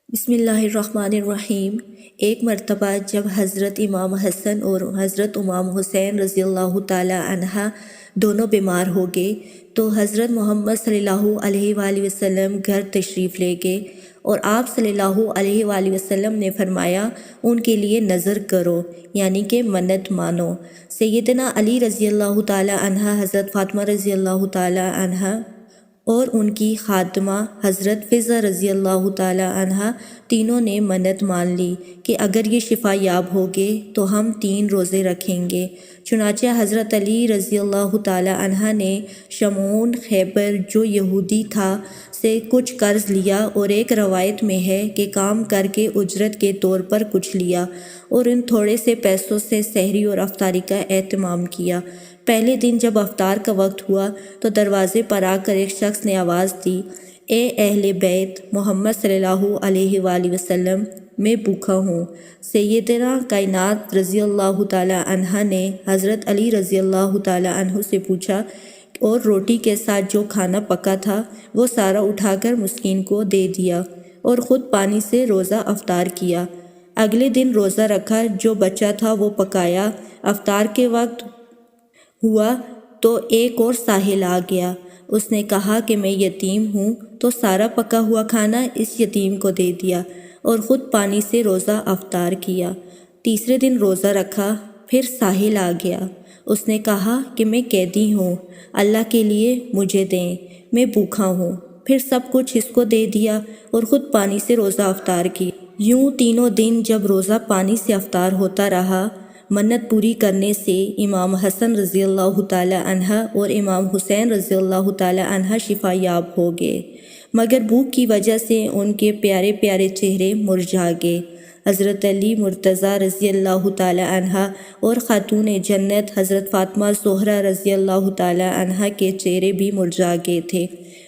بسم اللہ الرحمن الرحیم۔ ایک مرتبہ جب حضرت امام حسن اور حضرت امام حسین رضی اللہ تعالی عنہ دونوں بیمار ہو گئے تو حضرت محمد صلی اللہ علیہ وآلہ وسلم گھر تشریف لے گئے اور آپ صلی اللہ علیہ وآلہ وسلم نے فرمایا ان کے لیے نذر کرو، یعنی کہ منت مانو۔ سیدنا علی رضی اللہ تعالی عنہ، حضرت فاطمہ رضی اللہ تعالی عنہ اور ان کی خادمہ حضرت فضہ رضی اللہ تعالی عنہ تینوں نے منت مان لی کہ اگر یہ شفا یاب ہوگے تو ہم 3 روزے رکھیں گے۔ چنانچہ حضرت علی رضی اللہ تعالی عنہ نے شمعون خیبر جو یہودی تھا سے کچھ قرض لیا، اور ایک روایت میں ہے کہ کام کر کے اجرت کے طور پر کچھ لیا، اور ان تھوڑے سے پیسوں سے سحری اور افطاری کا اہتمام کیا۔ پہلے دن جب افطار کا وقت ہوا تو دروازے پر آ کر ایک شخص نے آواز دی، اے اہل بیت محمد صلی اللہ علیہ وآلہ وسلم، میں بھوکا ہوں۔ سیدنا کائنات رضی اللہ تعالی عنہ نے حضرت علی رضی اللہ تعالی عنہ سے پوچھا اور روٹی کے ساتھ جو کھانا پکا تھا وہ سارا اٹھا کر مسکین کو دے دیا اور خود پانی سے روزہ افطار کیا۔ اگلے دن روزہ رکھا، جو بچا تھا وہ پکایا۔ افطار کے وقت ہوا تو ایک اور ساحل آ گیا۔ اس نے کہا کہ میں یتیم ہوں، تو سارا پکا ہوا کھانا اس یتیم کو دے دیا اور خود پانی سے روزہ افطار کیا۔ تیسرے دن روزہ رکھا، پھر ساحل آ گیا۔ اس نے کہا کہ میں قیدی ہوں، اللہ کے لیے مجھے دیں، میں بھوکا ہوں۔ پھر سب کچھ اس کو دے دیا اور خود پانی سے روزہ افطار کی۔ یوں تینوں دن جب روزہ پانی سے افطار ہوتا رہا، منت پوری کرنے سے امام حسن رضی اللہ تعالی عنہ اور امام حسین رضی اللہ تعالی عنہ شفا یاب ہو گئے، مگر بھوک کی وجہ سے ان کے پیارے پیارے چہرے مرجھا گئے۔ حضرت علی مرتضیٰ رضی اللہ تعالی عنہ اور خاتون جنت حضرت فاطمہ زہرا رضی اللہ تعالی عنہ کے چہرے بھی مرجھا گئے تھے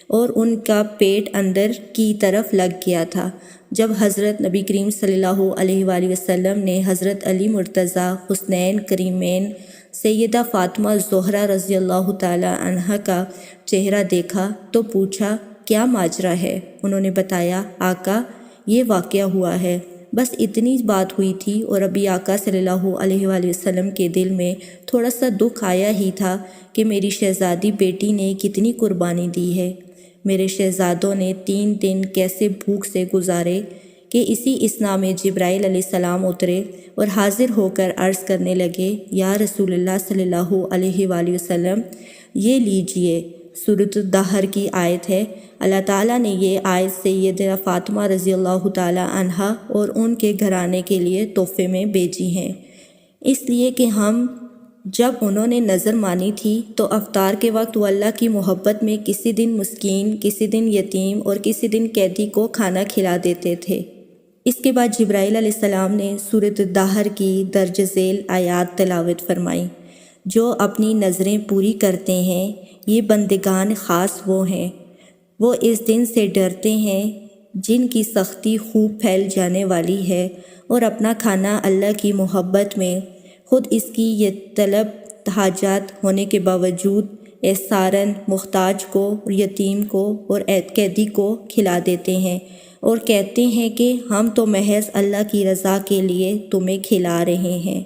اور ان کا پیٹ اندر کی طرف لگ گیا تھا۔ جب حضرت نبی کریم صلی اللہ علیہ وآلہ وسلم نے حضرت علی مرتضیٰ، حسنین کریمین، سیدہ فاطمہ زہرا رضی اللہ تعالی عنہ کا چہرہ دیکھا تو پوچھا، کیا ماجرا ہے؟ انہوں نے بتایا، آقا یہ واقعہ ہوا ہے۔ بس اتنی بات ہوئی تھی اور ابھی آقا صلی اللہ علیہ وآلہ وسلم کے دل میں تھوڑا سا دکھ آیا ہی تھا کہ میری شہزادی بیٹی نے کتنی قربانی دی ہے۔ میرے شہزادوں نے 3 دن کیسے بھوک سے گزارے کہ اسی اثنا میں جبرائیل علیہ السلام اترے اور حاضر ہو کر عرض کرنے لگے، یا رسول اللہ صلی اللہ علیہ وآلہ وسلم، یہ لیجئے، سورۃ الدہر کی آیت ہے۔ اللہ تعالیٰ نے یہ آیت سیدہ فاطمہ رضی اللہ تعالی عنہا اور ان کے گھرانے کے لیے تحفے میں بھیجی ہیں، اس لیے کہ ہم جب انہوں نے نظر مانی تھی تو افطار کے وقت وہ اللہ کی محبت میں کسی دن مسکین، کسی دن یتیم اور کسی دن قیدی کو کھانا کھلا دیتے تھے۔ اس کے بعد جبرائیل علیہ السلام نے سورۃ الدہر کی درج ذیل آیات تلاوت فرمائیں، جو اپنی نظریں پوری کرتے ہیں، یہ بندگان خاص وہ ہیں، وہ اس دن سے ڈرتے ہیں جن کی سختی خوب پھیل جانے والی ہے، اور اپنا کھانا اللہ کی محبت میں خود اس کی یہ طلب حاجات ہونے کے باوجود احساراً محتاج کو، یتیم کو اور قیدی کو کھلا دیتے ہیں، اور کہتے ہیں کہ ہم تو محض اللہ کی رضا کے لیے تمہیں کھلا رہے ہیں،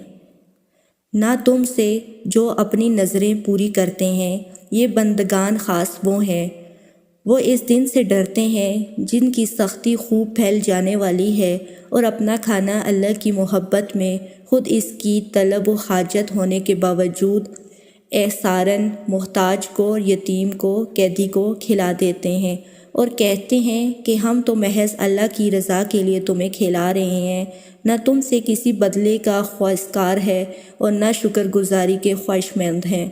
نہ تم سے۔ جو اپنی نظریں پوری کرتے ہیں، یہ بندگان خاص وہ ہیں، وہ اس دن سے ڈرتے ہیں جن کی سختی خوب پھیل جانے والی ہے، اور اپنا کھانا اللہ کی محبت میں خود اس کی طلب و حاجت ہونے کے باوجود احساراً محتاج کو، یتیم کو، قیدی کو کھلا دیتے ہیں، اور کہتے ہیں کہ ہم تو محض اللہ کی رضا کے لیے تمہیں کھلا رہے ہیں، نہ تم سے کسی بدلے کا خواستگار ہے اور نہ شکر گزاری کے خواہشمند ہیں۔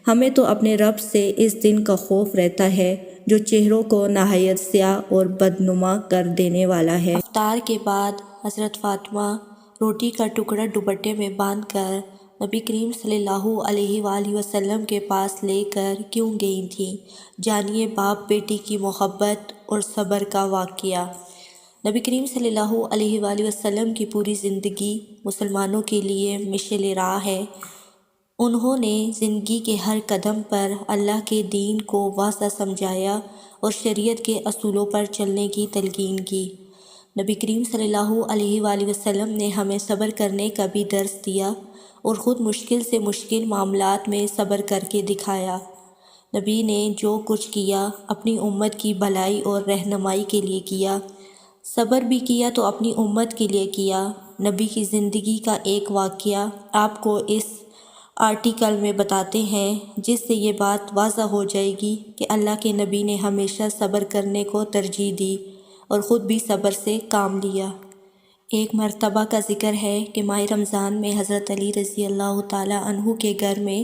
ہمیں تو اپنے رب سے اس دن کا خوف رہتا ہے جو چہروں کو نہایت سیاہ اور بدنما کر دینے والا ہے۔ افطار کے بعد حضرت فاطمہ روٹی کا ٹکڑا دوپٹے میں باندھ کر نبی کریم صلی اللہ علیہ وآلہ وسلم کے پاس لے کر کیوں گئی تھیں؟ جانیے باپ بیٹی کی محبت اور صبر کا واقعہ۔ نبی کریم صلی اللہ علیہ وآلہ وسلم کی پوری زندگی مسلمانوں کے لیے مشعل راہ ہے۔ انہوں نے زندگی کے ہر قدم پر اللہ کے دین کو واضح سمجھایا اور شریعت کے اصولوں پر چلنے کی تلقین کی۔ نبی کریم صلی اللہ علیہ وآلہ وسلم نے ہمیں صبر کرنے کا بھی درس دیا اور خود مشکل سے مشکل معاملات میں صبر کر کے دکھایا۔ نبی نے جو کچھ کیا اپنی امت کی بھلائی اور رہنمائی کے لیے کیا، صبر بھی کیا تو اپنی امت کے لیے کیا۔ نبی کی زندگی کا ایک واقعہ آپ کو اس آرٹیکل میں بتاتے ہیں، جس سے یہ بات واضح ہو جائے گی کہ اللہ کے نبی نے ہمیشہ صبر کرنے کو ترجیح دی اور خود بھی صبر سے کام لیا۔ ایک مرتبہ کا ذکر ہے کہ ماہ رمضان میں حضرت علی رضی اللہ تعالی عنہ کے گھر میں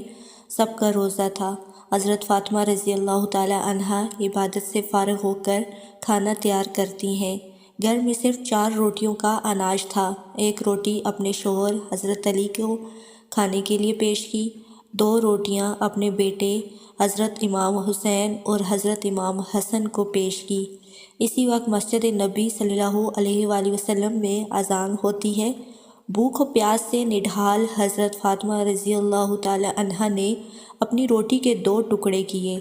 سب کا روزہ تھا۔ حضرت فاطمہ رضی اللہ تعالی عنہا عبادت سے فارغ ہو کر کھانا تیار کرتی ہیں۔ گھر میں صرف 4 روٹیوں کا اناج تھا۔ ایک روٹی اپنے شوہر حضرت علی کو کھانے کے لیے پیش کی، 2 روٹیاں اپنے بیٹے حضرت امام حسین اور حضرت امام حسن کو پیش کی۔ اسی وقت مسجد نبی صلی اللہ علیہ وآلہ وسلم میں اذان ہوتی ہے۔ بھوک و پیاس سے نڈھال حضرت فاطمہ رضی اللہ تعالی عنہا نے اپنی روٹی کے 2 ٹکڑے کیے،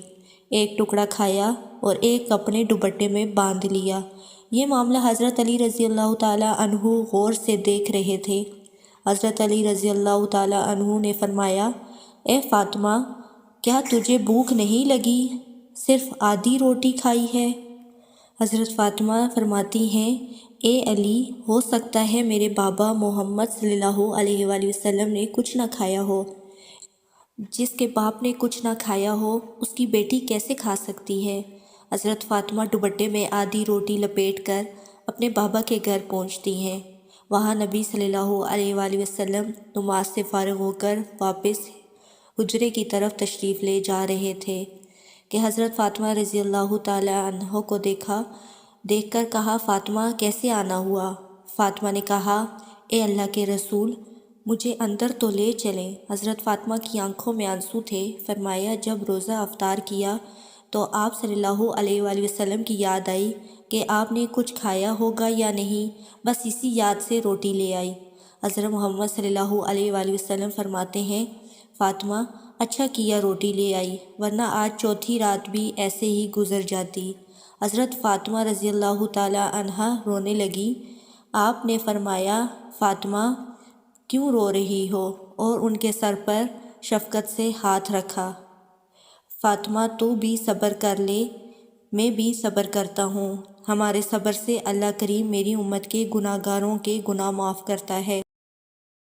ایک ٹکڑا کھایا اور ایک اپنے دوپٹے میں باندھ لیا۔ یہ معاملہ حضرت علی رضی اللہ تعالی عنہ غور سے دیکھ رہے تھے۔ حضرت علی رضی اللہ تعالی عنہ نے فرمایا، اے فاطمہ، کیا تجھے بھوک نہیں لگی؟ صرف آدھی روٹی کھائی ہے؟ حضرت فاطمہ فرماتی ہیں، اے علی، ہو سکتا ہے میرے بابا محمد صلی اللہ علیہ وآلہ وسلم نے کچھ نہ کھایا ہو۔ جس کے باپ نے کچھ نہ کھایا ہو اس کی بیٹی کیسے کھا سکتی ہے؟ حضرت فاطمہ دوپٹے میں آدھی روٹی لپیٹ کر اپنے بابا کے گھر پہنچتی ہیں۔ وہاں نبی صلی اللہ علیہ وآلہ وسلم نماز سے فارغ ہو کر واپس حجرے کی طرف تشریف لے جا رہے تھے کہ حضرت فاطمہ رضی اللہ تعالی عنہ کو دیکھ کر کہا، فاطمہ، کیسے آنا ہوا؟ فاطمہ نے کہا، اے اللہ کے رسول، مجھے اندر تو لے چلیں۔ حضرت فاطمہ کی آنکھوں میں آنسو تھے۔ فرمایا، جب روزہ افطار کیا تو آپ صلی اللہ علیہ وآلہ وسلم کی یاد آئی کہ آپ نے کچھ کھایا ہوگا یا نہیں، بس اسی یاد سے روٹی لے آئی۔ حضرت محمد صلی اللہ علیہ وآلہ وسلم فرماتے ہیں، فاطمہ، اچھا کیا روٹی لے آئی، ورنہ آج چوتھی رات بھی ایسے ہی گزر جاتی۔ حضرت فاطمہ رضی اللہ تعالی عنہا رونے لگی۔ آپ نے فرمایا، فاطمہ، کیوں رو رہی ہو؟ اور ان کے سر پر شفقت سے ہاتھ رکھا۔ فاطمہ، تو بھی صبر کر لے، میں بھی صبر کرتا ہوں۔ ہمارے صبر سے اللہ کریم میری امت کے گناہ گاروں کے گناہ معاف کرتا ہے۔